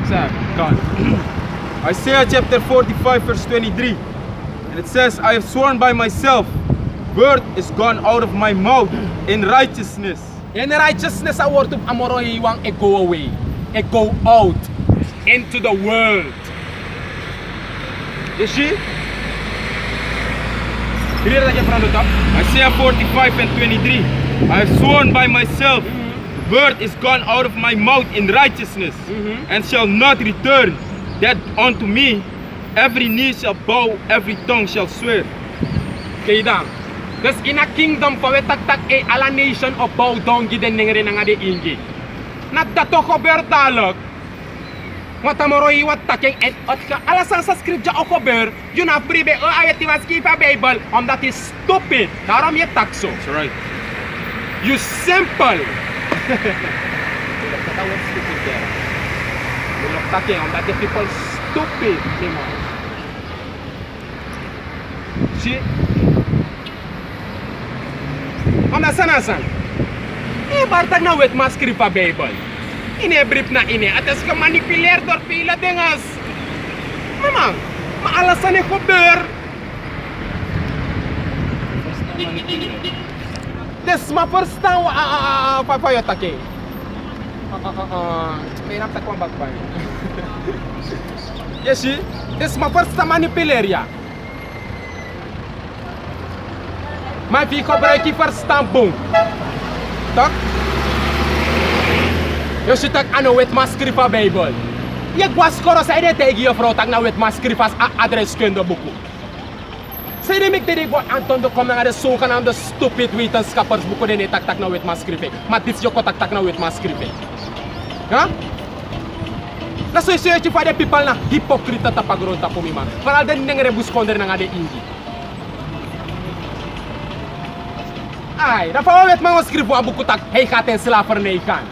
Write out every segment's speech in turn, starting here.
God. Isaiah chapter 45 verse 23. And it says, I have sworn by myself, word is gone out of my mouth in righteousness. In righteousness, a word of amorohiwang e go away, e go out into the world. You see? Read that from the top. Isaiah 45 and 23. I have sworn by myself, word is gone out of my mouth in righteousness, and shall not return, that unto me every knee shall bow, every tongue shall swear. Okay, dan. Dus in a kingdom pa we tak e ala nation of bow down giden nengre nga de ingi. Nagdato ko bertalog. Watamoroy wat taking and alasan sa scripture o cover, yun na pribe o ayat was keep a Bible, that is stupid. Daram ye takso. That's right. You simple. That was stupid there. You look taking that the people stupid. See? Nasan? Bartag na wet mas skripa Bible. Brief na atas ka manipuler dor pila dengas. Mamang, maalasan e cover. Des ma first time papayo take. Merap ta kwambag ba. Yes, des ma first time manipuler ya. Ma fi cobra ki first time boom. Tak? Eu si tak ano wet maskripa Bible. Ye gwas koro sa ide tegi yo frotag na wet maskripas adres kendo buku. Sa ide mek tedi go anton do kom nga de so kan am the stupid witan skappers buku de tak na wet maskripe. Matis yo ko tak na wet maskripe. Ha? Na so iso ti fa de people na hipokrita ta pagronta po mima. Para den ngere buskonder na nga de ingi. Ay, na fa wet mga skripo abuku tak hey katen slaver ne ikan.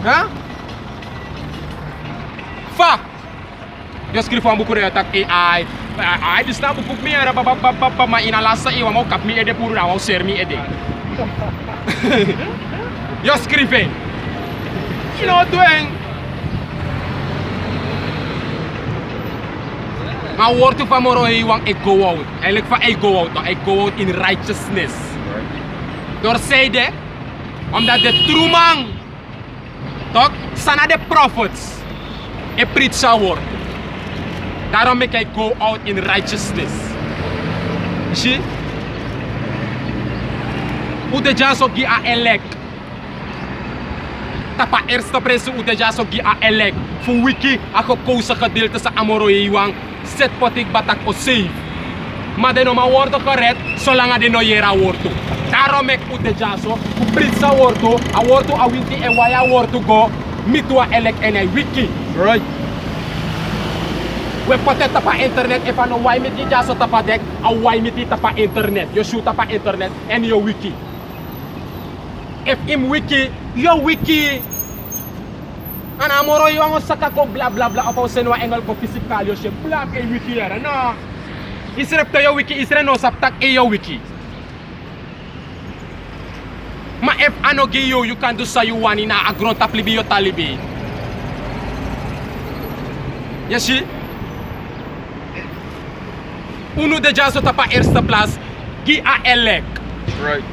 Hah? Fuck! Eu escrevo um buku tak AI. AI di sana buku mi era bapa mainalasa iwa mau kap mi ede puru mau share mi ede. Eu escrevo. You know doing. Ma word to famoro iwang e go out. Eigenlijk van e go out in righteousness. Door zeide omdat de true man toch sana de prophets e preach a word. Daarom make I go out in righteousness. Zie? Hoe de jaso gi a elect. Tapa eerste preso hoe de jaso gi a elect. Voor wiki ako kosa gedeelte sa amoro iwang set potik batak o save. Maar de no ma wordo correct zolang de no yera wordo. Daarom make hoe de jaso ku preach a wordo a wiki e waya wordo go mitwa elect en a wiki. Right. We potet tapa internet if ano why miti jaso tapa dek a why miti tapa internet. You shoot tapa internet and your wiki. If im wiki, your wiki. Ana amoro yung saka ko bla bla bla apa senwa engel ko physical yo she bla e wiki era no. Isrep to your wiki isre no saptak e your wiki. Ma if ano giyo you can do sa you wani na agron taplibi yo talibi. Yashi? Uno de jaso tapa eerste plaats gi a elect. Right.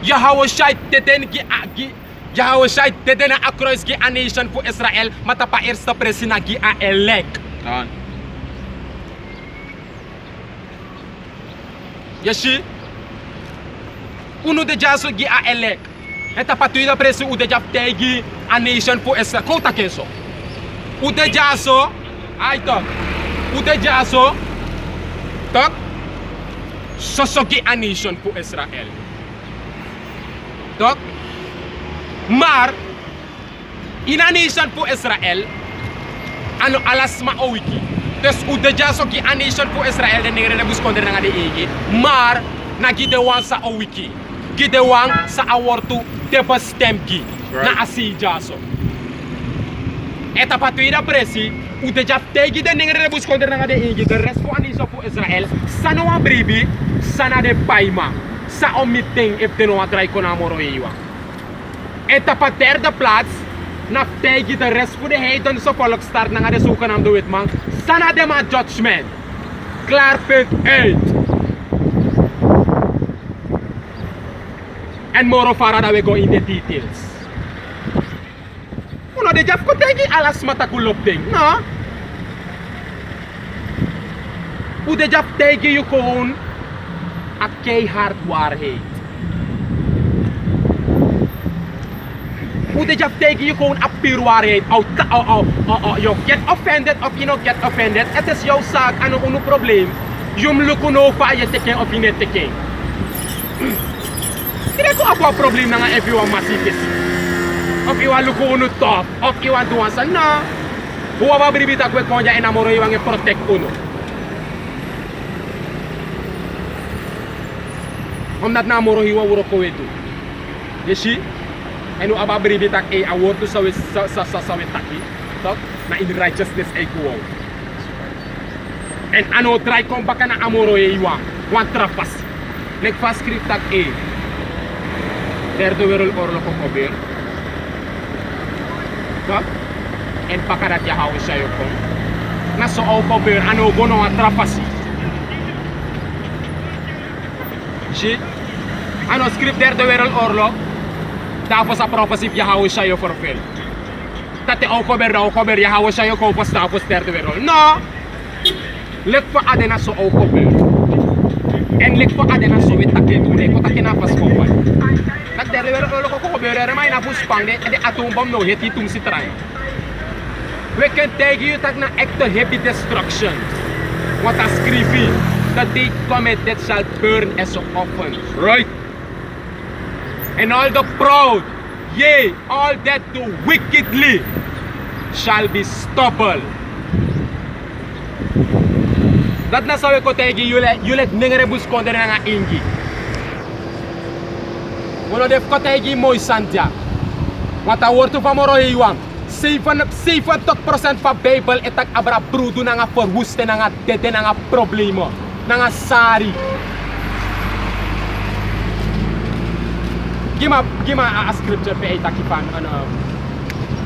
Yahweh shait teten Yahweh shait teten a kruis gi a nation voor Israël matapa eerste presina gi a elect. Dan. Yashi? Uno de jaso gi a elect. Eta patuida presi u de jaftegi a nation voor Israël. Kota keso. U de jaso ai tok. U de jaso tok. Sosogi a nation voor Israël. Tok. Maar in a nation voor Israël ano alas ma o wiki. Dus u de jaso gi a nation voor Israël de negre de buskonder nga de egi. Maar na gi de wan sa o wiki. Gi de wan sa awortu de bestem gi. Na asi jaso. Eta patuida presi u de jaftegi de negre de buskonder nga de egi. De rest voor a nation voor Israël sana wa bribi sana de paima. Sa omiting if de no atrai kon amoro iwa. Eta pa derde plaats na tegi de rest voor de heiden zo volk start na de zogenaamde witman. Sana de ma judgment. Klaar punt uit. En moro fara dat we go in the details. Uno de jaf ko tegi alas mata kulop ding, no? Hoe de jaf tegi je gewoon a keihard waarheid. Hoe de jaf tegi je gewoon a puur waarheid. You get offended of you don't get offended. Het is jouw zaak en een probleem. Je moet lukken over je teken of je niet teken. Kijk ook wat probleem na everyone massief is. Of je wil lukken tof, of je wil doen zo. No. Hoe we bericht dat we konja enamoren je wanneer protect uno. Omdat namoro hiwa wuro ko wetu. Je ziet? En nu aba bericht dat a woord to sawe taki. Toch? Na in righteousness e ko. En ano try kom baka na amoro hiwa. Wan trapas. Nek fast script tak Derde Wereldoorlog gebeurd. Toch? En baka dat je hou sa yo kom. Na so au gebeurd ano gono wan trapas. Zie? Ano script Derde Wereldoorlog. Tapos sa prophecy ya hou sa yo fulfill. Tate au gebeurd ya hou sa yo kom pas tapos Derde Wereldoorlog. No. Lek fa adena so au gebeurd. En lek fa adena so wit takke dune ko takke na pas ko. Dat Derde Wereldoorlog ko gebeurd maar na buspang de atoombom no het hier toen si try. We can take you tak na echte heavy destruction. What a scripty. The day cometh that shall burn as often. Right. And all the proud, yea, all that do wickedly shall be stubble. Dat na sawe ko tegi yulet nengere buskonde na nga ingi. Wolo def ko tegi moy santia. Wata wortu fa moro iwam. 70% van Bijbel etak abra brudu na nga verwoeste na nga dede na nga problemo. Na nga sari. Gima a scripture pe itaki fan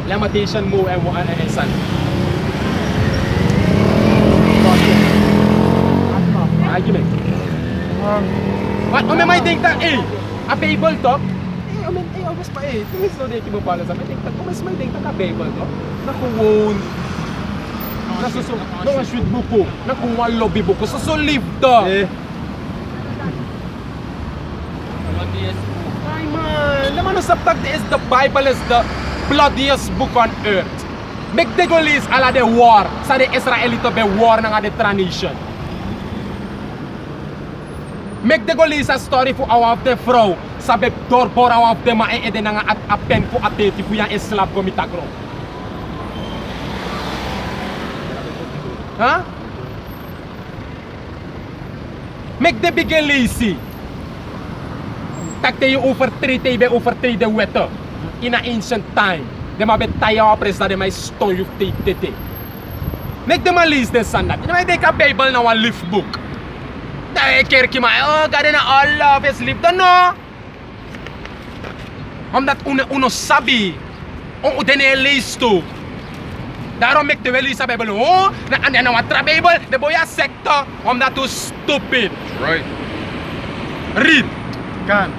Lamentation mo and san. Give me. What? May think that a Bible to? Mas pa Tumis no deki mo pala sa may think that. Mas may think that a Bible to. Nakuwon. Nasusun. No shoot buko. Nakuwal lobby buko. Susulib to. Ay man, naman sa tagdi is the Bible is the bloodiest book on earth. Megdegolis ala de war. Sa de Israelito be war na nga de transition. Megdegolis a story for awaf de vrouw. Sabe dorbor awaf de ma e na nga at apen fu ateti fu yang eslap ko mitagro. Ha? Megdebigelisi. Tak te over 3 te be over 3 de wette. In a ancient time. De ma bet taya pres da de my stone you te. Mek de ma lees de sandat. De ma take a Bible na one leaf book. Da e kerk ma gade na Allah bes leaf da no. Omdat uno sabi. On dene lees to. Daarom mek de wel lees a Bible. Oh, na watra Bible de boya sector. Omdat too stupid. Right. Read. Can.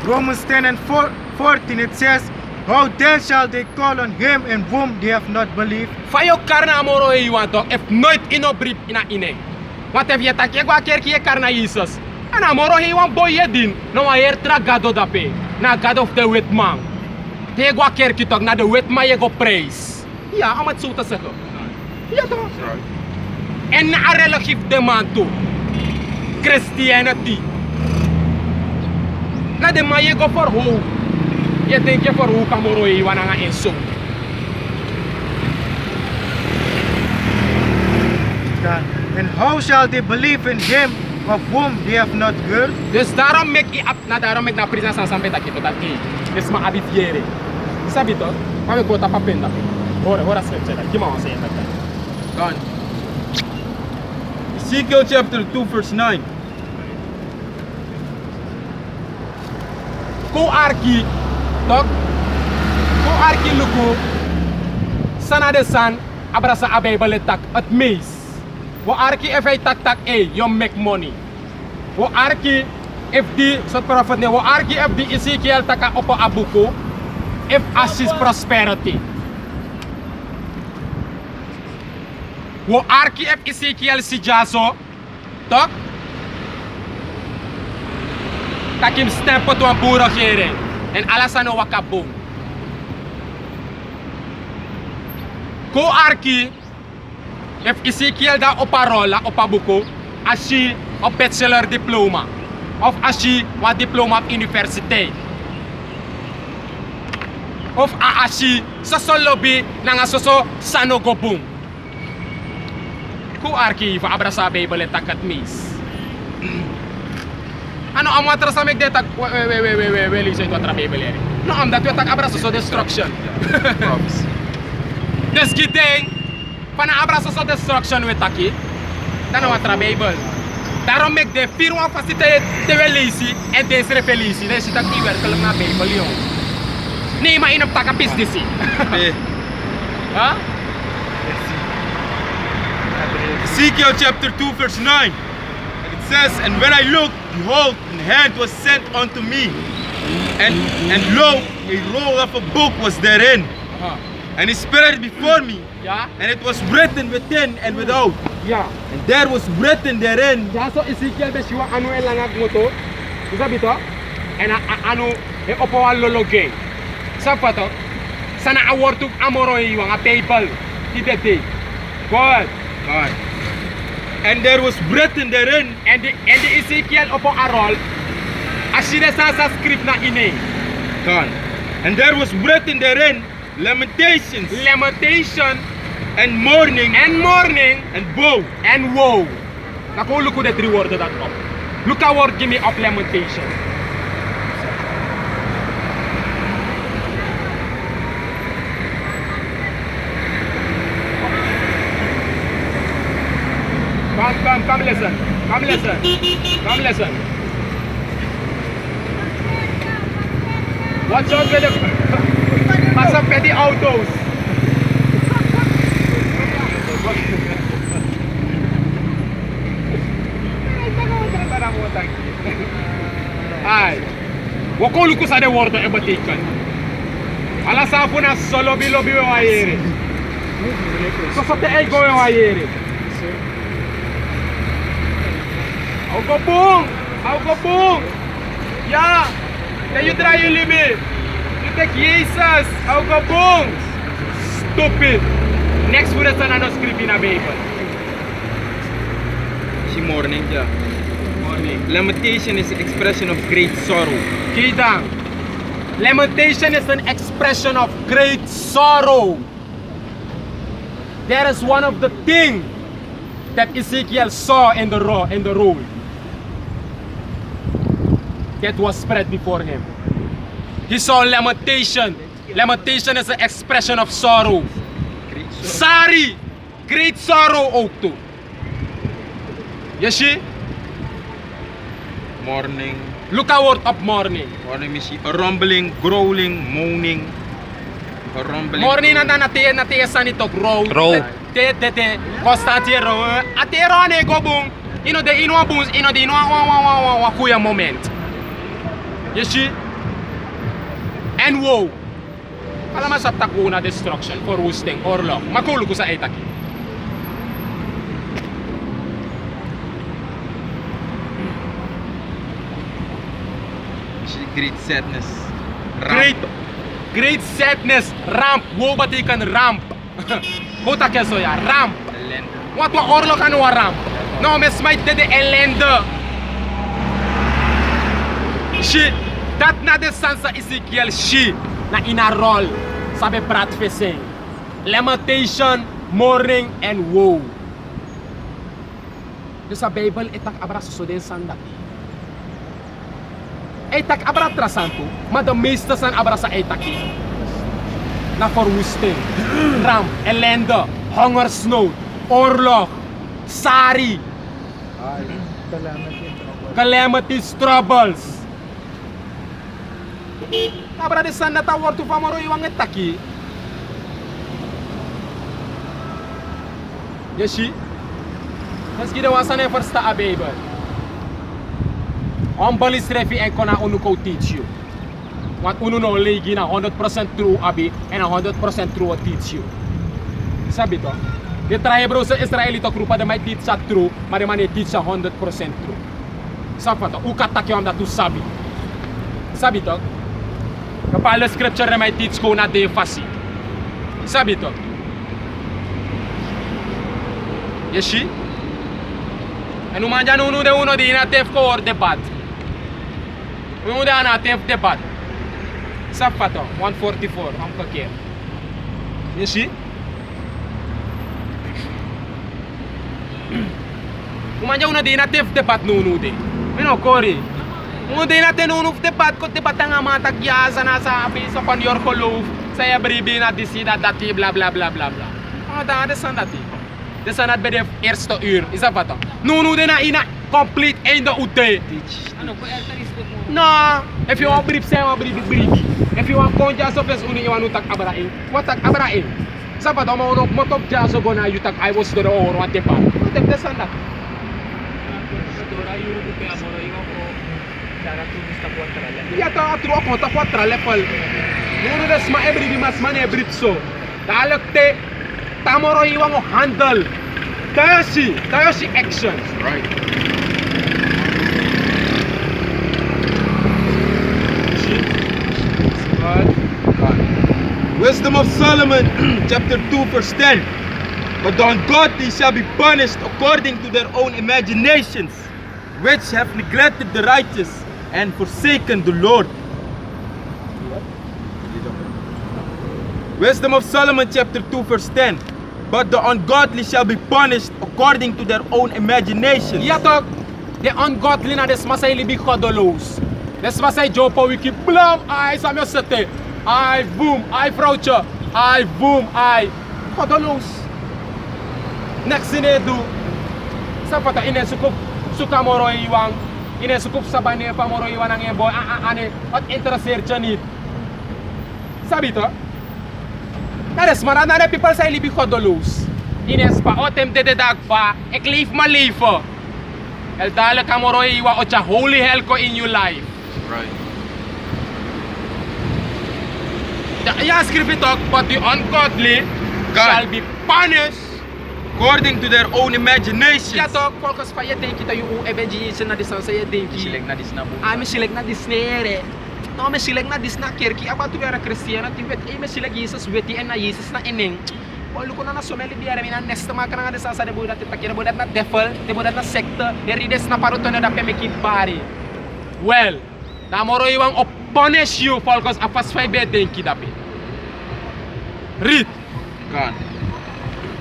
Romans 10 and 14 it says, how then shall they call on him in whom they have not believed? Fayo karna amoro e want to if nooit ino brief ina ine. Wat if je tak gwa kerk ye karna Jesus. Ana amoro he wan boy yedin no wa yer tra gado dape. Na God of the wet man. Te gwa kerk tok na the wet man ye go praise. Ja, amat so ta sego. Ja to. En na relatief de man to. Christianity. Na de man ye go for who? Je denk je voor hoe kamoro e wana nga enso. And how shall they believe in him of whom they have not heard? Dus daarom mek I ap na daarom mek na prisa sa sampai tak kita taki. Des ma abifiere. Sabi to? Kami ko ta papenda. Hora scripture. Gima wa say that. Gone. Ezekiel chapter 2 verse 9. Ko arki tok ko arki luku sana de san abrasa a Bible tak at meis. Wo arki if ay tak you make money. Wo arki if di sa prophet ne wo arki if di Ezekiel taka opo abuko if assist prosperity. Wo arki if Ezekiel si jaso tok takim stempo to ang puro kere en alasano wakabong. Ko arki if Ezekiel da o parola o pabuko ashi o bachelor diploma of ashi wa diploma of university of ashi sa solobi nanga soso sanogobung. Ko arki va abrasa Bible takat mis. Ano ang mga sa megdetak we listen to atra Bible eri. No am that we tak abrasa so destruction. Des giteng pana abrasa so destruction we taki. Tano atra Bible. Daarom mek de firma faciliteit te welisi en des refelici. Des tak iwer kelang na Bible yo. Ni ma inap taka business. Ha? Ezekiel chapter 2 verse 9. It says, and when I looked, behold, an hand was sent unto me, and lo, a roll of a book was therein, and he spread it before me, Ja? and it was written within and without, Ja. and there was written therein, Ja so Ezekiel be siwa anu elangag mo to. Isa bito? En anu e opo lologe. Sapa to? Sana awortuk amoroy yung a Bible. Tibete. God. God. And there was written therein, And the Ezekiel opo arol asire sa script na ine. God. And there was written therein lamentations Lamentation and mourning and mourning and woe. and woe. Naku look at the three words that up. Look at word give me of lamentation. Come listen. Come listen. Come listen. Watch out with the masa petty autos. Ay. Wako luku sa de word e batikan. Ala sa po na solo bilobi wa ayere. So sa te ay go wa ayere. Au gobong! Yeah! Can you try your limit? You take Jesus! Au gobong! Stupid! Next pura sa nano script in a Bible. She mourning, yeah. Morning. Lamentation is an expression of great sorrow. Kita. Lamentation is an expression of great sorrow. That is one of the things that Ezekiel saw in the roll. That was spread before him. He saw lamentation. Lamentation is an expression of sorrow. Sorry, great sorrow ook too. You see? Mourning. Look at word of mourning. Mourning means a rumbling, growling, moaning. A rumbling. Mourning na natiya sa nito grow. Te constante ro. Ate ro ne go bung. Ino de ino bung, ino de ino wa kuya moment. You see? And woe. Alam sa takuna destruction for roosting or lock. Makulo ko sa etaki. Great sadness. Great sadness. Ramp. Woe batikan ramp. Kota keso ya ramp. Wat wa orlok anu wa ramp. No me smite de ellende. She dat na de sansa Ezekiel she na inarol sabe prat feseng. Lamentation, mourning and woe. Yung sa Bible itak abra so den sandaki. Itak abra trasanto, madamista san abra sa itaki. Na verwoesting, ramp, ellende, hongersnood, oorlog, sari, calamities, troubles. Abra de san natawar tu famoro iwang itaki. You see? Let's get the one son for start a baby. Humble is refi en kona unu ko teach you. Want unu no legi na 100% true abi en 100% true teach you. Sabi to? De try bro sa Israelito grupa de may teach sa true, maar de man teach sa 100% true. Sabi to? Ukatak yo am da tu sabi. Sabi to? Kapala scripture na may teach ko na de fasi. Sabi to? Yeshi? En hoe man ja nu de uno di na tef ko or debat. Uno de na tef debat. Sabi to? 144 am kaker. Yeshi? Umanja una di na tef debat nu de. Mino kori. Uno di na tenunu debat ko debat nga mata gyasa na sabi sa pan yor kolov. Saya bribi na disida dati bla bla bla bla bla. Ano da de sandati. De sanat bij de eerste uur. Is dat wat dan? Nu de na ina complete einde ute. Ano ko elta is ko mo. No, if you want brief say want brief. If you want konja so fes uni you tak abrain. Wat tak abrain. Sabat mo no mo top jaso go na you tak I was the or what the pa. What the sanat. Dora yuro ko kaya mo ro ko. Dara tu bista ko trala. Ya ta atro ko ta 4 level. Nu de sma every mas man every so. Dalekte Tamoro iwan mo handle. Tayo si actions. Right. Wisdom of Solomon, chapter 2, verse 10. But the ungodly shall be punished according to their own imaginations, which have neglected the righteous and forsaken the Lord. Wisdom of Solomon chapter 2 verse 10. But the ungodly shall be punished according to their own imaginations. Ja toch, de ungodly na des masay libi kodolos. Des masay jopo wiki blam ay sa meu sete. Ay boom, ay vrouwtje. Ay boom, ay kodolos. Next inedu. Sa pata ine suka moro iwang. Ine sukup sa bane pa moro iwan ang ebo ane at interesseer siya niet. Sabi to? Nares marana na people sa libi kodolos. Ines pa otem de dagpa, ek leef ma leven. El dale kamoro iwa o cha holy hell ko in your life. Right. Ja skrif it ook, but the ungodly shall be punished According to their own imaginations. ja toch, volgens van je denk je dat je evangelische na disan sa je denk je. Silek na dis na mo. Ah, me silek na disnere. No, me silek na dis na kerki. Aba tu era Christiana, ti wet me silek Jesus weti en na Jesus na eneng. Polo ko na someli biara mina next ma kana desa sa de boda te takira boda na devil, te boda na secte, rides na parutono da pe kid bari. Well, na moro iwang punish you volgens afas 5 be denk je dape. Read. God.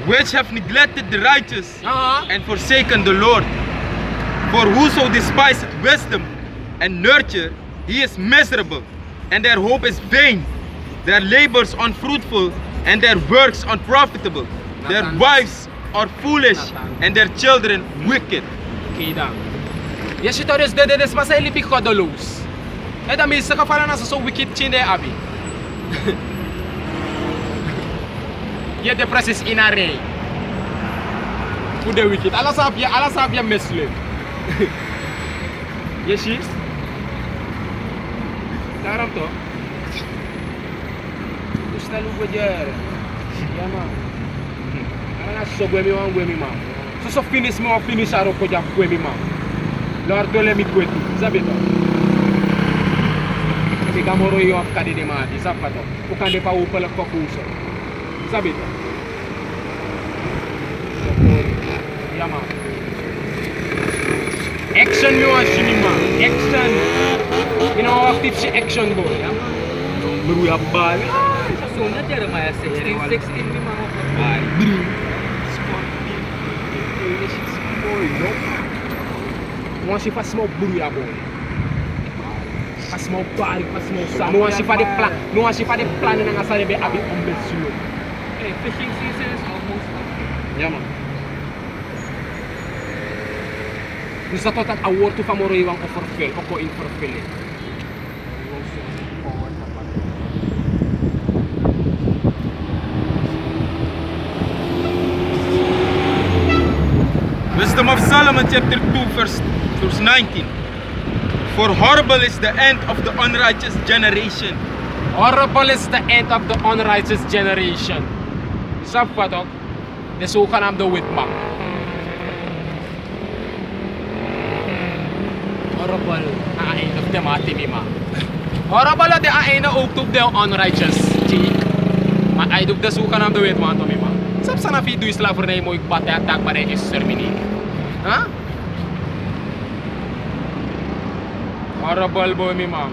Which have neglected the righteous Uh-huh. and forsaken the Lord. For whoso despiseth wisdom and nurture, he is miserable, and their hope is vain. Their labors unfruitful, and their works unprofitable. Their Nathan. wives are foolish, Nathan. and their children wicked. Kida. Yes, ito res de des masay lipi kodolos. Eda mi sa kafala na sa so wicked chinde abi. Ye de process in a ray. Who the wicked? Ala sabia mesle. Yeshi. Taram to. Gusta lu gojer. Yama. Ana so gwemi wan gwemi ma. So finish mo finish aro ko ja gwemi ma. Lord dole mi kwetu. Zabe to. Tiga moro yo afkadi de ma. Zapato. Ukande pa upala ko kuso. Sabi to. Yama. Action mo ang sinima. Action. Ino-active si action boy. Yama. Meruya bal. So na Jeremiah 16:16 ni mga Ay, Mo si fas mo meruya boy. Fas mo bal, fas mo sa. Mo si pa de plan na nga sa be abi ombelsulo. Hey, fishing season is almost up. yaman. Gusto to tat award to famoro iwang offerfill o ko in forfill. Wisdom of Solomon chapter 2 verse 19. For horrible is the end of the unrighteous generation. Horrible is the end of the unrighteous generation. Sab pa to? Desukan am the witmak. Horrible ang end of the matimima. Horrible at the end of the unrighteous. Chik. Ma-end of the sukan am the witmak to mima. Sab sana fi do isla for na mo ikbate attack pa rin exterminate. Ha? Horrible boy mima.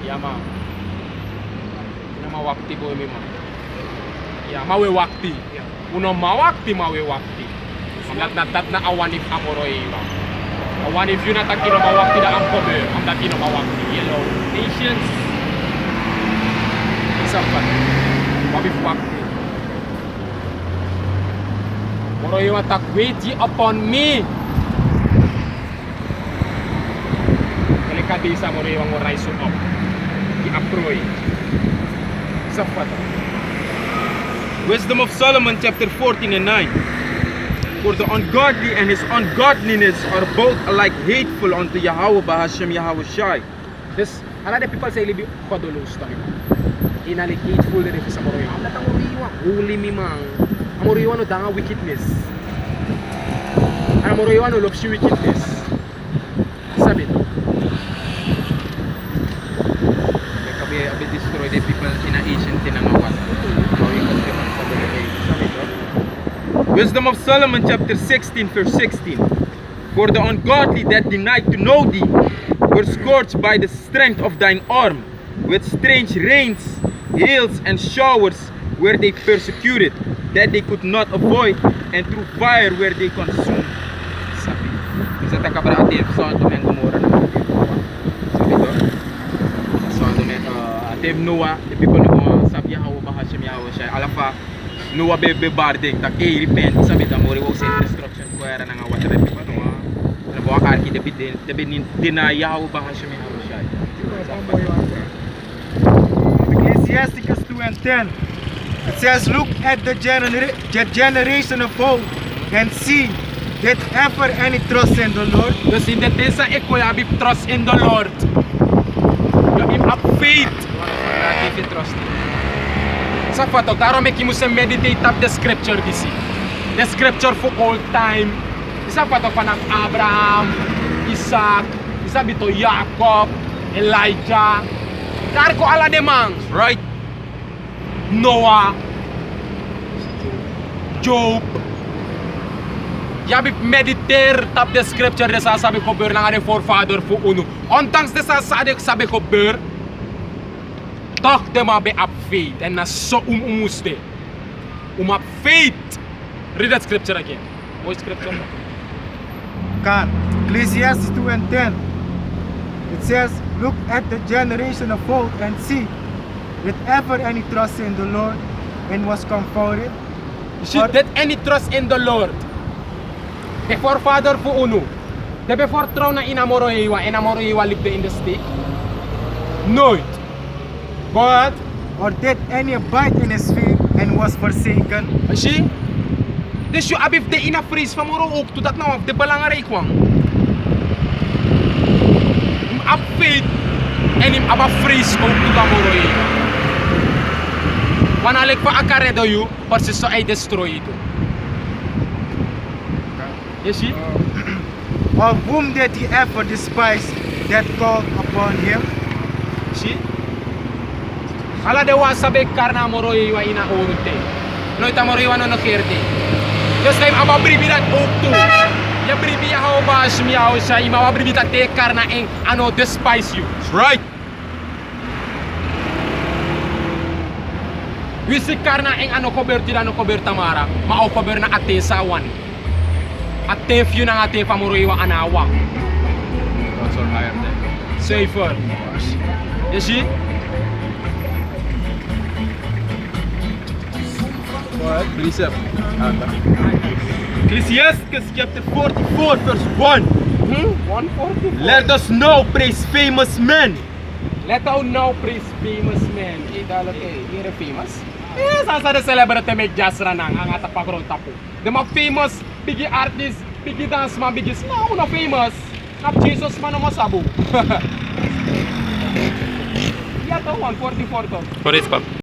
Yeah ma'am. Mawakti boy mi ma. Ya mawe wakti. Uno mawakti mawe wakti. Lat na awanif amoroy ba. Awanif yun at kino mawakti da amkobe. Ang kino mawakti. Yellow nations. Isa pa. Mabif wakti. Moroy attack wait ye upon me. Kalikadisa moroy ang rise up. Di-aproy. Wisdom of Solomon chapter 14 and 9. For the ungodly and his ungodliness are both alike hateful unto Yahweh Bahashem Yahweh Shai. This, a lot of people say libi kodolos tayo. Inalik hateful na rin sa moroyo. Ang latang moriwa, huli mi mang. Ang moriwa no danga wickedness. Ang moriwa no loves you wickedness. Sabi to. Abi destroy the people in a ancient tinangawan. Wisdom of Solomon chapter 16 verse 16. For the ungodly that denied to know thee were scourged by the strength of thine arm. With strange rains, hails, and showers were they persecuted, that they could not avoid, and through fire were they consumed. Sabi. Sa takabarati Sodom and Gomorrah naman. Sabi to. Sodom and Tev Noah, the people no sabi Yahweh Bahashem Yahweh Shai. Alafa Noah be barding tak repent sabi ta mo rewo sa destruction ko era nga water people no. Ano ba arki de deny Yahweh Bahashem Yahweh Shai. Ecclesiasticus 2 and 10. It says, look at the generation of old and see that ever any trust in the Lord. Dus in the days sa ekoya be trust in the Lord. You have faith. If you trust. Sa fato, taro make mo sa meditate up the scripture this. The scripture for all time. Isa fato pa ng Abraham, Isaac, isa bito Jacob, Elijah. Karko ala demang, right? Noah, Job. Yabi meditate up the scripture de sasabi ko ber nga de forefather fu uno. Ontangs de sasabi ko ber. Talk them be up faith and na so umuste. Up faith. Read that scripture again. What scripture? Can. Ecclesiastes 2 and 10. It says, look at the generation of old and see that ever any trust in the Lord and was comforted. Should that any trust in the Lord. The forefather fu uno. The before throne na inamoroiwa lived in the stick. No. But or did any abide in his feet and was forsaken? see? This you abif the ina freeze from oro ok to that now of the balangaray kwang. Up faith and him aba freeze ok to the moroy. Wanalik pa akaredo you versus so I destroy ito. You see? Of whom did he ever despise that called upon him? See? Ala de wa sabe karna moroy wa ina urute. No ita moroy wa no nakirte. Just time aba bribirat okto. Ya bribi ya ho ba shmiao sa ima wa bribita te karna eng ano despise you. That's right. Wisi karna eng ano koberti ano koberta mara. Mao kober na ate sawan. Ate few na ate pamoroy wa anawa. Also higher than. Safer. You see? What? Precept. Ecclesiasticus chapter 44 verse 1. 144. Let us now praise famous men. Let us now praise famous men. You're famous? Yes, asa the celebrity make just ranang ang atapagro tapo. The mga famous biggie artist, biggie dance man, biggie snow, no famous. Nap Jesus man no masabu. Yeah, to 144 to. Correct, Pap.